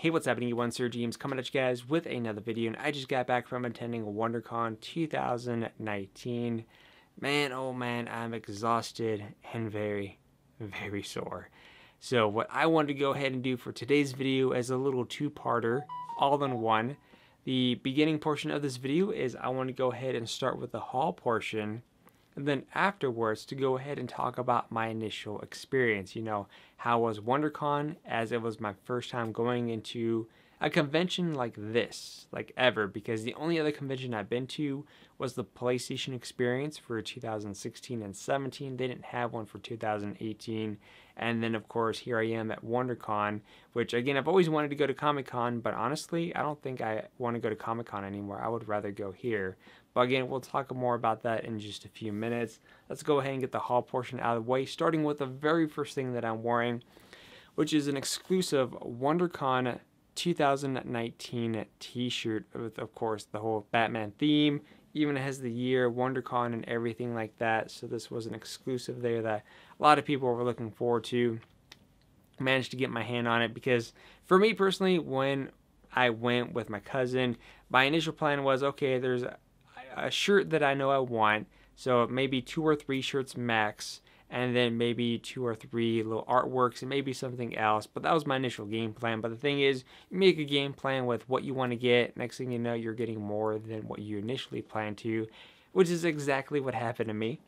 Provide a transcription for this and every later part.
Hey, what's happening, you SirJames coming at you guys with another video, and I just got back from attending WonderCon 2019. Man, oh man, I'm exhausted and very, very sore. So what I wanted to go ahead and do for today's video is a little two-parter, all in one. The beginning portion of this video is I want to go ahead and start with the haul portion, and then afterwards to go ahead and talk about my initial experience. You know, how was WonderCon, as it was my first time going into a convention like this, like ever, because the only other convention I've been to was the PlayStation experience for 2016 and 17. They didn't have one for 2018. And then, of course, here I am at WonderCon, which, again, I've always wanted to go to Comic-Con, but honestly, I don't think I want to go to Comic-Con anymore. I would rather go here. But again, we'll talk more about that in just a few minutes. Let's go ahead and get the haul portion out of the way, starting with the very first thing that I'm wearing, which is an exclusive WonderCon 2019 t-shirt with, of course, the whole Batman theme. Even has the year, WonderCon, and everything like that. So this was an exclusive there that a lot of people were looking forward to. Managed to get my hand on it because, for me personally, when I went with my cousin, my initial plan was, okay, there's a shirt that I know I want, so maybe 2 or 3 shirts max, and then maybe 2 or 3 little artworks and maybe something else. But that was my initial game plan. But the thing is, you make a game plan with what you want to get. Next thing you know, you're getting more than what you initially planned to, which is exactly what happened to me.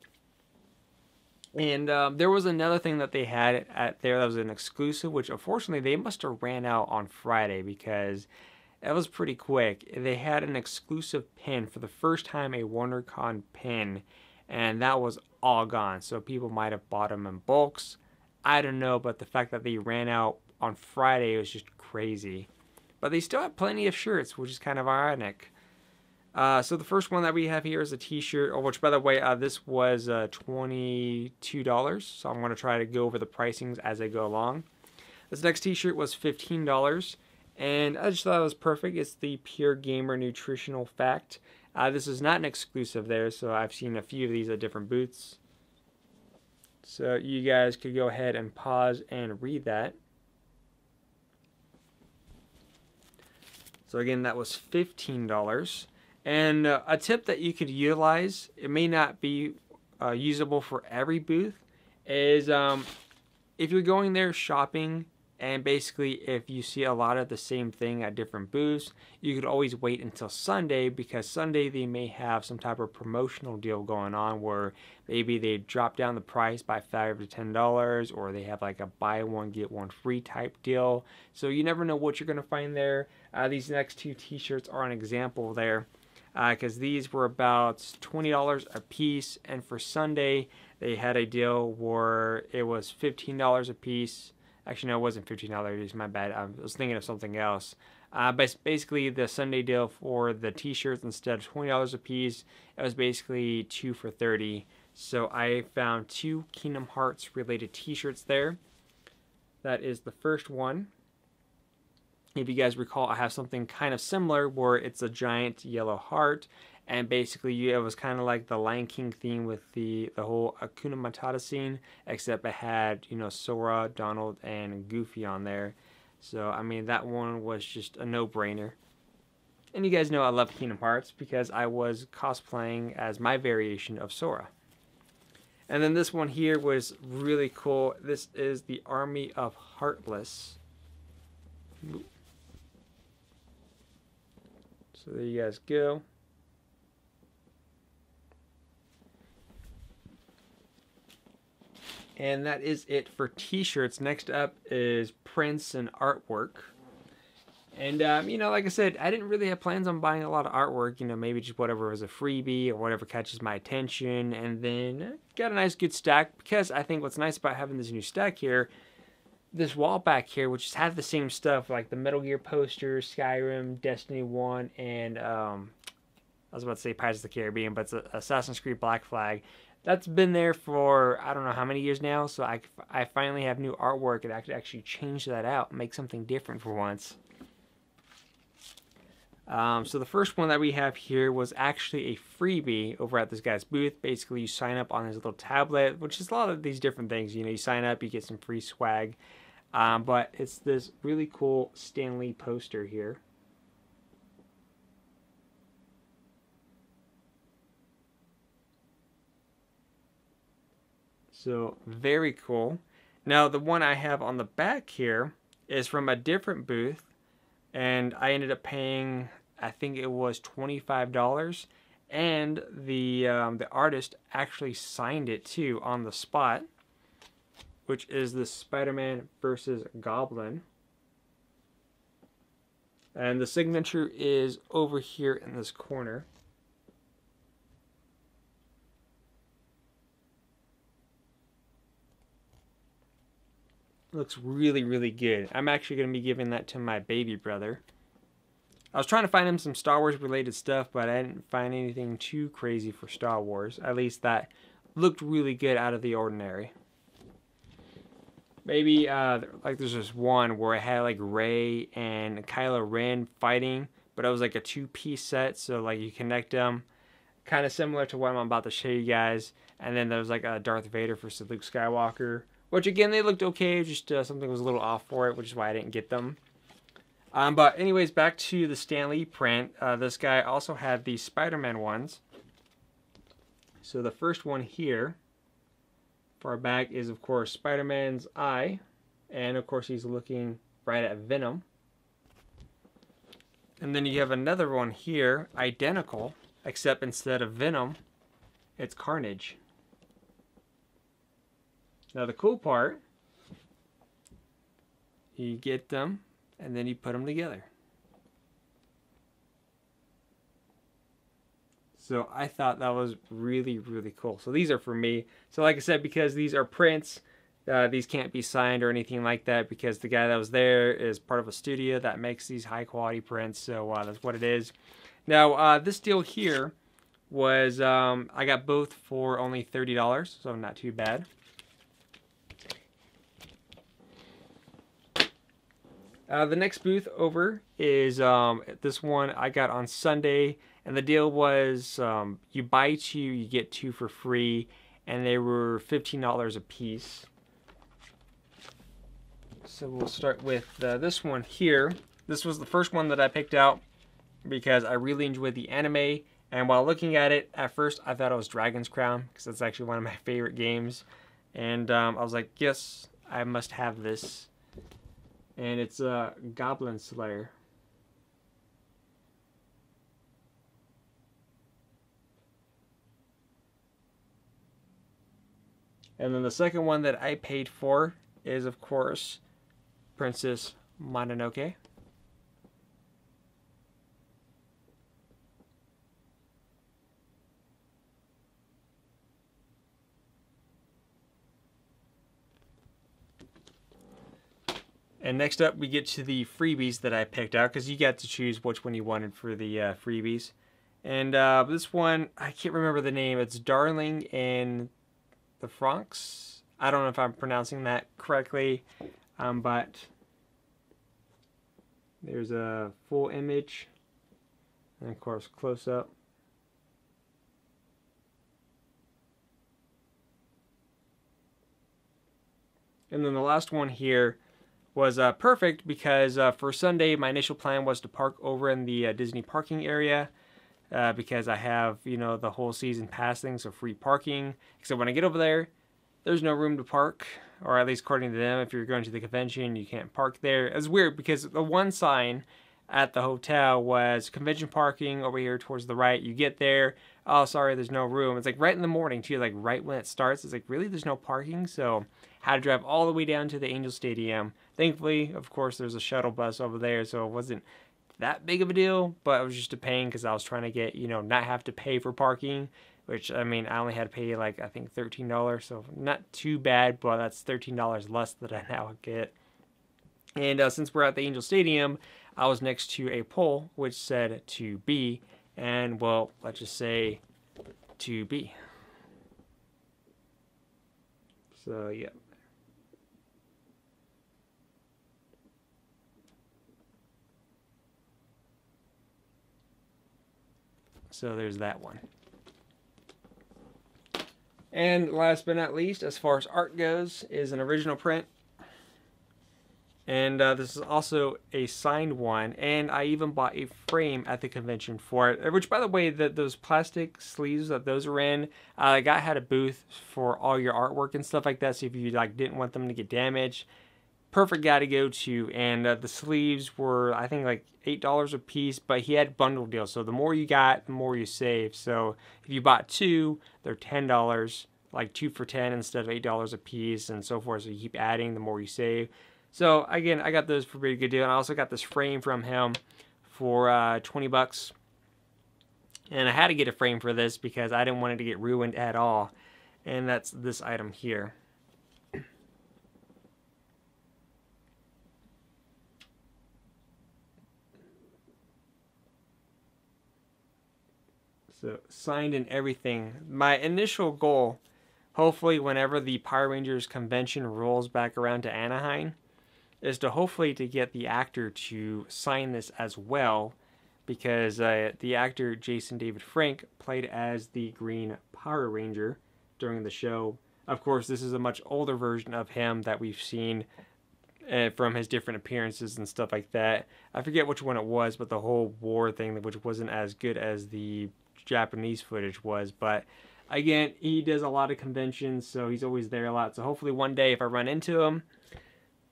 And there was another thing that they had at there that was an exclusive, which unfortunately they must have ran out on Friday because it was pretty quick. They had an exclusive pin for the first time, a WonderCon pin, and that was all gone. So people might have bought them in bulks. I don't know, but the fact that they ran out on Friday was just crazy. But they still have plenty of shirts, which is kind of ironic. So the first one that we have here is a t-shirt, which, by the way, this was $22. So I'm going to try to go over the pricings as I go along. This next t-shirt was $15. And I just thought it was perfect. It's the Pure Gamer Nutritional Fact. This is not an exclusive there, so I've seen a few of these at different booths. So you guys could go ahead and pause and read that. So again, that was $15. And a tip that you could utilize, it may not be usable for every booth, is if you're going there shopping, and basically, if you see a lot of the same thing at different booths, you could always wait until Sunday, because Sunday they may have some type of promotional deal going on where maybe they drop down the price by $5 to $10, or they have like a buy one get one free type deal. So you never know what you're going to find there. These next 2 t-shirts are an example there, because these were about $20 a piece, and for Sunday they had a deal where it was $15 a piece. Actually, no, it wasn't $15. My bad. I was thinking of something else. But basically, the Sunday deal for the t-shirts, instead of $20 a piece, it was basically 2 for $30. So I found 2 Kingdom Hearts related t-shirts there. That is the first one. If you guys recall, I have something kind of similar where it's a giant yellow heart. And basically, it was kind of like the Lion King theme with the whole Hakuna Matata scene, except it had, you know, Sora, Donald, and Goofy on there. So, I mean, that one was just a no-brainer. And you guys know I love Kingdom Hearts because I was cosplaying as my variation of Sora. And then this one here was really cool. This is the Army of Heartless. So there you guys go. And that is it for t-shirts. Next up is prints and artwork. And, you know, like I said, I didn't really have plans on buying a lot of artwork. You know, maybe just whatever was a freebie or whatever catches my attention. And then got a nice good stack, because I think what's nice about having this new stack here, this wall back here, which has the same stuff, like the Metal Gear posters, Skyrim, Destiny 1, and I was about to say Pirates of the Caribbean, but it's Assassin's Creed Black Flag. That's been there for I don't know how many years now, so I finally have new artwork, and I could actually change that out and make something different for once. So the first one that we have here was actually a freebie over at this guy's booth. Basically, you sign up on his little tablet, which is a lot of these different things. You know, you sign up, you get some free swag. But it's this really cool Stan Lee poster here. So very cool. Now the one I have on the back here is from a different booth, and I ended up paying, I think it was $25, and the artist actually signed it too on the spot, which is the Spider-Man versus Goblin. And the signature is over here in this corner. Looks really, really good. I'm actually going to be giving that to my baby brother. I was trying to find him some Star Wars related stuff, but I didn't find anything too crazy for Star Wars. At least that looked really good out of the ordinary. Maybe, like there's this one where it had like Rey and Kylo Ren fighting, but it was like a two-piece set, so like you connect them. Kind of similar to what I'm about to show you guys. And then there was like a Darth Vader versus Luke Skywalker. Which again, they looked okay, just something was a little off for it, which is why I didn't get them. But anyways, back to the Stan Lee print. This guy also had the Spider-Man ones. So the first one here, far back, is of course Spider-Man's eye. And of course he's looking right at Venom. And then you have another one here, identical, except instead of Venom, it's Carnage. Now the cool part, you get them and then you put them together. So I thought that was really, really cool. So these are for me. So like I said, because these are prints, these can't be signed or anything like that, because the guy that was there is part of a studio that makes these high quality prints. So that's what it is. Now this deal here was, I got both for only $30, so not too bad. The next booth over is this one I got on Sunday, and the deal was you buy two, you get two for free, and they were $15 a piece. So we'll start with this one here. This was the first one that I picked out because I really enjoyed the anime, and while looking at it, at first I thought it was Dragon's Crown, because that's actually one of my favorite games, and I was like, yes, I must have this. And it's a Goblin Slayer. And then the second one that I paid for is, of course, Princess Mononoke. And next up, we get to the freebies that I picked out, because you got to choose which one you wanted for the freebies. And this one, I can't remember the name. It's Darling in the Franxx. I don't know if I'm pronouncing that correctly, but there's a full image, and of course, close up. And then the last one here was perfect, because for Sunday my initial plan was to park over in the Disney parking area, because I have, you know, the whole season pass thing, so free parking. Except when I get over there, there's no room to park, or at least according to them, if you're going to the convention, you can't park there. It's weird because the one sign at the hotel was convention parking over here towards the right. You get there, oh sorry, there's no room. It's like right in the morning too, like right when it starts. It's like, really, there's no parking? So had to drive all the way down to the Angel Stadium. Thankfully, of course, there's a shuttle bus over there, so it wasn't that big of a deal, but it was just a pain because I was trying to get, you know, not have to pay for parking, which, I mean, I only had to pay like, I think $13, so not too bad, but that's $13 less than I now get. And since we're at the Angel Stadium, I was next to a pole which said to B, and well, let's just say to B. So, yeah. So there's that one. And last but not least, as far as art goes, is an original print. And this is also a signed one, and I even bought a frame at the convention for it. Which, by the way, those plastic sleeves that those are in, the guy had a booth for all your artwork and stuff like that. So if you like didn't want them to get damaged, perfect guy to go to. And the sleeves were, I think, like $8 a piece, but he had bundle deals. So the more you got, the more you save. So if you bought two, they're $10, like 2 for $10 instead of $8 a piece, and so forth. So you keep adding, the more you save. So again, I got those for a pretty good deal, and I also got this frame from him for 20 bucks. And I had to get a frame for this because I didn't want it to get ruined at all. And that's this item here. So signed and everything. My initial goal, hopefully whenever the Power Rangers convention rolls back around to Anaheim, is to hopefully to get the actor to sign this as well, because the actor Jason David Frank played as the Green Power Ranger during the show. Of course, this is a much older version of him that we've seen from his different appearances and stuff like that. I forget which one it was, but the whole war thing, which wasn't as good as the Japanese footage was. But again, he does a lot of conventions, so he's always there a lot. So hopefully one day if I run into him,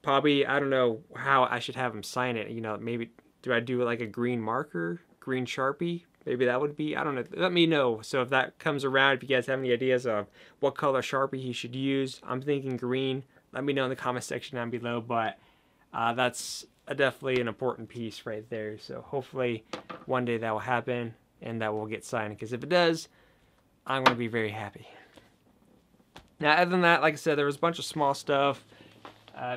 probably, I don't know how I should have him sign it. You know, maybe do I do like a green marker, green Sharpie? Maybe that would be, I don't know. Let me know. So if that comes around, if you guys have any ideas of what color Sharpie he should use, I'm thinking green. Let me know in the comment section down below. But that's definitely an important piece right there. So hopefully one day that will happen and that will get signed. Because if it does, I'm going to be very happy. Now, other than that, like I said, there was a bunch of small stuff.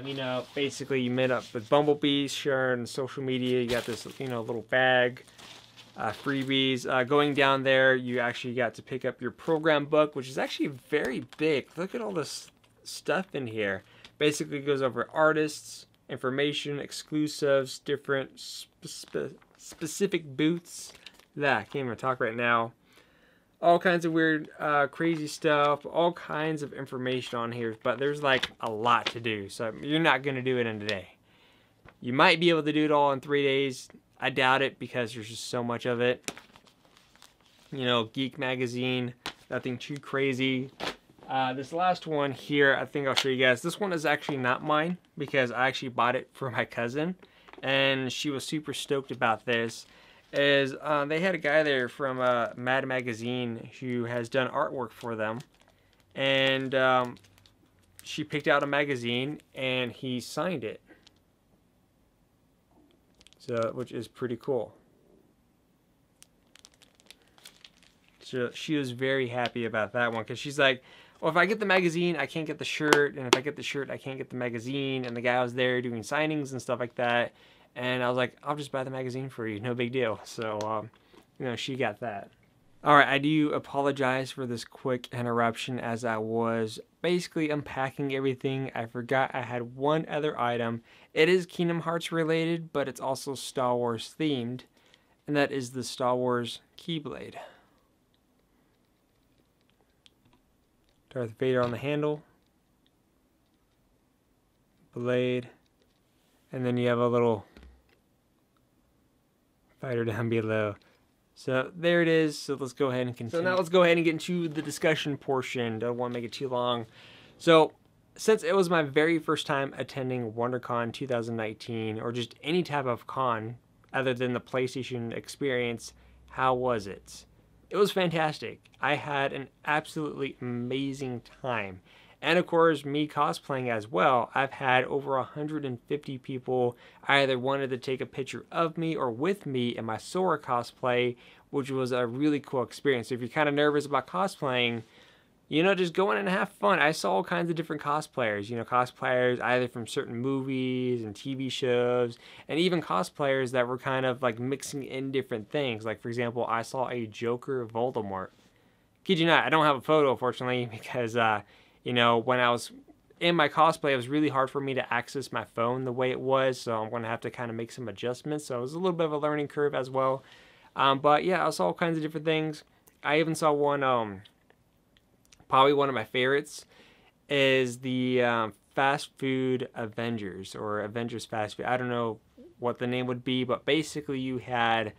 You know, basically you met up with Bumblebee, sharing social media. You got this, you know, little bag, freebies. Going down there, you actually got to pick up your program book, which is actually very big. Look at all this stuff in here. Basically goes over artists, information, exclusives, different specific booths. I can't even talk right now. All kinds of weird, crazy stuff, all kinds of information on here, but there's like a lot to do, so you're not going to do it in a day. You might be able to do it all in 3 days. I doubt it because there's just so much of it. You know, Geek Magazine, nothing too crazy. This last one here, I think I'll show you guys. This one is actually not mine because I actually bought it for my cousin, and she was super stoked about this. They had a guy there from Mad Magazine who has done artwork for them, and she picked out a magazine and he signed it, so which is pretty cool. So she was very happy about that one because she's like, well, if I get the magazine, I can't get the shirt, and if I get the shirt, I can't get the magazine. And the guy was there doing signings and stuff like that. And I was like, I'll just buy the magazine for you. No big deal. So, you know, she got that. All right, I do apologize for this quick interruption as I was basically unpacking everything. I forgot I had one other item. It is Kingdom Hearts related, but it's also Star Wars themed. And that is the Star Wars Keyblade. Darth Vader on the handle. Blade. And then you have a little fighter down below. So there it is. So let's go ahead and continue. So now let's go ahead and get into the discussion portion. Don't want to make it too long. So since it was my very first time attending WonderCon 2019, or just any type of con other than the PlayStation experience, how was it? It was fantastic. I had an absolutely amazing time. And of course, me cosplaying as well, I've had over 150 people either wanted to take a picture of me or with me in my Sora cosplay, which was a really cool experience. So if you're kind of nervous about cosplaying, you know, just go in and have fun. I saw all kinds of different cosplayers, you know, cosplayers either from certain movies and TV shows, and even cosplayers that were kind of like mixing in different things. Like, for example, I saw a Joker Voldemort. Kid you not, I don't have a photo, unfortunately, because, you know, when I was in my cosplay, it was really hard for me to access my phone the way it was, so I'm going to have to kind of make some adjustments. So it was a little bit of a learning curve as well. But yeah, I saw all kinds of different things. I even saw one, probably one of my favorites, is the fast food Avengers, or Avengers fast food. I don't know what the name would be, but basically you had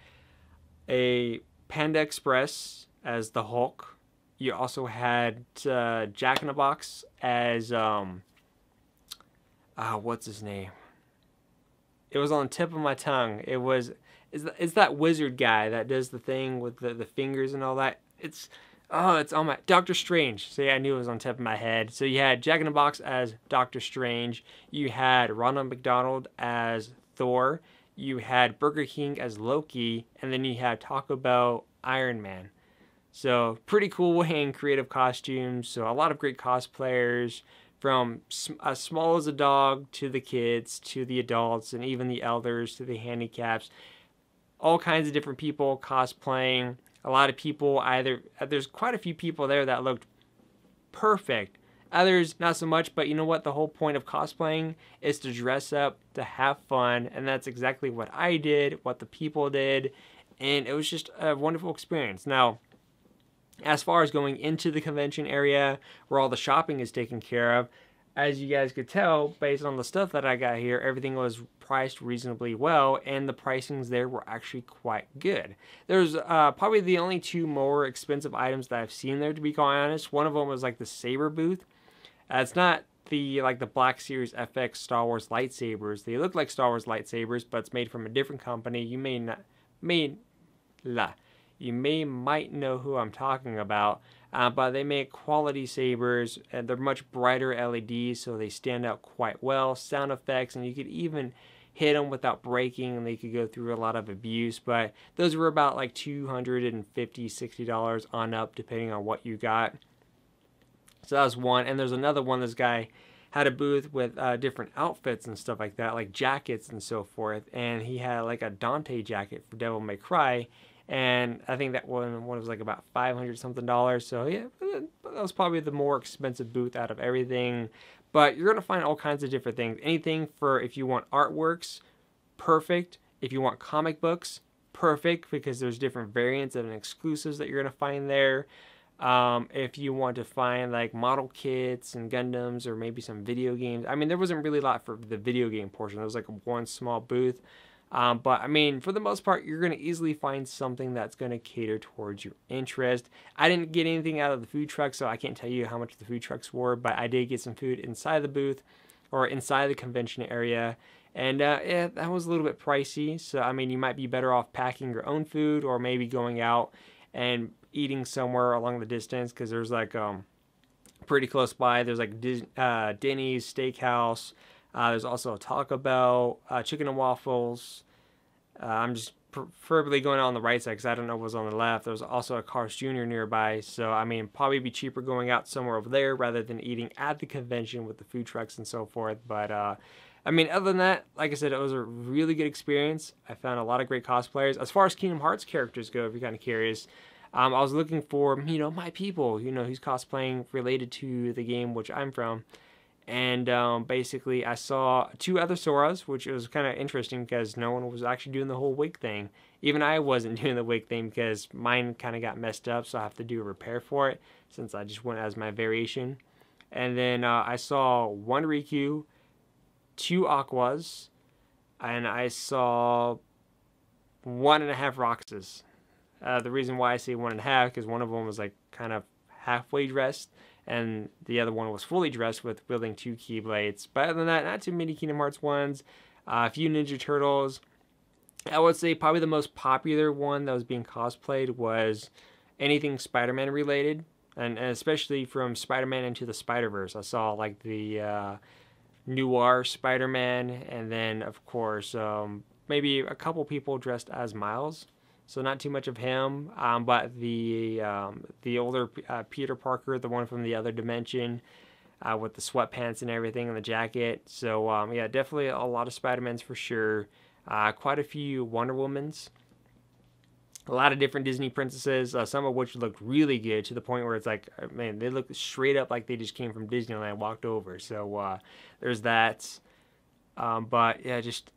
a Panda Express as the Hulk. You also had Jack in the Box as what's his name? It was on the tip of my tongue. It's that wizard guy that does the thing with the fingers and all that. It's on my Doctor Strange. So yeah, I knew it was on the tip of my head. So you had Jack in the Box as Doctor Strange. You had Ronald McDonald as Thor. You had Burger King as Loki, and then you had Taco Bell Iron Man. So pretty cool and creative costumes. So a lot of great cosplayers, from as small as a dog to the kids to the adults and even the elders to the handicaps. All kinds of different people cosplaying. A lot of people there's quite a few people there that looked perfect. Others not so much, but you know what? The whole point of cosplaying is to dress up, to have fun, and that's exactly what I did, what the people did, and it was just a wonderful experience. Now, as far as going into the convention area where all the shopping is taken care of, as you guys could tell, based on the stuff that I got here, everything was priced reasonably well, and the pricings there were actually quite good. There's probably the only two more expensive items that I've seen there, to be quite honest. One of them was like the saber booth. It's not the Black Series FX Star Wars lightsabers. They look like Star Wars lightsabers, but it's made from a different company. You might know who I'm talking about, but they make quality sabers, and they're much brighter LEDs, so they stand out quite well. Sound effects, and you could even hit them without breaking, and they could go through a lot of abuse. But those were about like $250, $60 on up, depending on what you got. So that was one. And there's another one. This guy had a booth with different outfits and stuff like that, like jackets and so forth. And he had like a Dante jacket for Devil May Cry. And I think that one was like about $500 something. So yeah, that was probably the more expensive booth out of everything. But you're going to find all kinds of different things. Anything for if you want artworks, perfect. If you want comic books, perfect, because there's different variants and exclusives that you're going to find there. If you want to find like model kits and Gundams, or maybe some video games. I mean, there wasn't really a lot for the video game portion. There was like one small booth. But I mean, for the most part, you're going to easily find something that's going to cater towards your interest. I didn't get anything out of the food truck, so I can't tell you how much the food trucks were, but I did get some food inside the booth, or inside the convention area. And yeah, that was a little bit pricey. So I mean, you might be better off packing your own food, or maybe going out and eating somewhere along the distance, because there's like pretty close by, there's like Denny's Steakhouse. There's also a Taco Bell, chicken and waffles. I'm just preferably going on the right side because I don't know what's on the left. There's also a Carl's Jr. nearby. So, I mean, probably be cheaper going out somewhere over there rather than eating at the convention with the food trucks and so forth. But, I mean, other than that, like I said, it was a really good experience. I found a lot of great cosplayers. As far as Kingdom Hearts characters go, if you're kind of curious, I was looking for, my people, who's cosplaying related to the game which I'm from. And basically, I saw two other Soras, which was kind of interesting because no one was actually doing the whole wig thing. Even I wasn't doing the wig thing because mine kind of got messed up, so I have to do a repair for it since I just went as my variation. And then I saw one Riku, two Aquas, and I saw 1.5 Roxas. The reason why I say 1.5 because one of them was like kind of halfway dressed, and the other one was fully dressed with wielding 2 Keyblades. But other than that, not too many Kingdom Hearts ones. A few Ninja Turtles. I would say probably the most popular one that was being cosplayed was anything Spider-Man related, and especially from Spider-Man Into the Spider-Verse. I saw like the Noir Spider-Man, and then of course maybe a couple people dressed as Miles. So not too much of him, but the older Peter Parker, the one from the other dimension, with the sweatpants and everything and the jacket. So yeah, definitely a lot of Spider-Mans for sure. Quite a few Wonder Womans. A lot of different Disney princesses, some of which looked really good to the point where it's like, man, they look straight up like they just came from Disneyland, walked over. So there's that. But yeah, just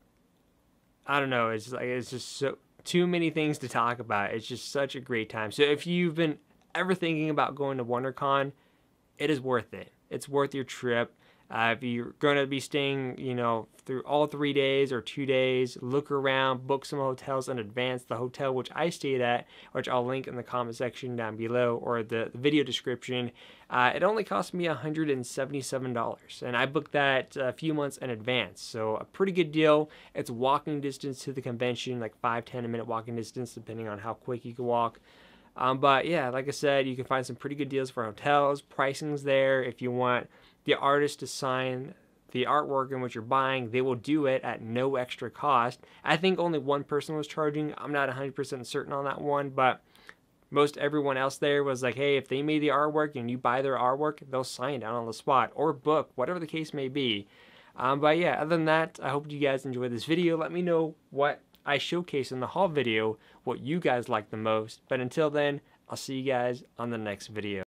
I don't know. It's just so. Too many things to talk about. It's just such a great time. So if you've been ever thinking about going to WonderCon, it is worth it. It's worth your trip. If you're going to be staying, you know, through all 3 days or 2 days, look around, book some hotels in advance. The hotel which I stayed at, which I'll link in the comment section down below or the video description, it only cost me $177, and I booked that a few months in advance. So a pretty good deal. It's walking distance to the convention, like 5-10 minute walking distance, depending on how quick you can walk. But yeah, like I said, you can find some pretty good deals for hotels. Pricing's there. If you want the artist to sign the artwork in what you're buying, they will do it at no extra cost. I think only one person was charging. I'm not 100% certain on that one, but most everyone else there was like, hey, if they made the artwork and you buy their artwork, they'll sign it on the spot or book, whatever the case may be. But yeah, other than that, I hope you guys enjoyed this video. Let me know what I showcase in the haul video, what you guys like the most. But until then, I'll see you guys on the next video.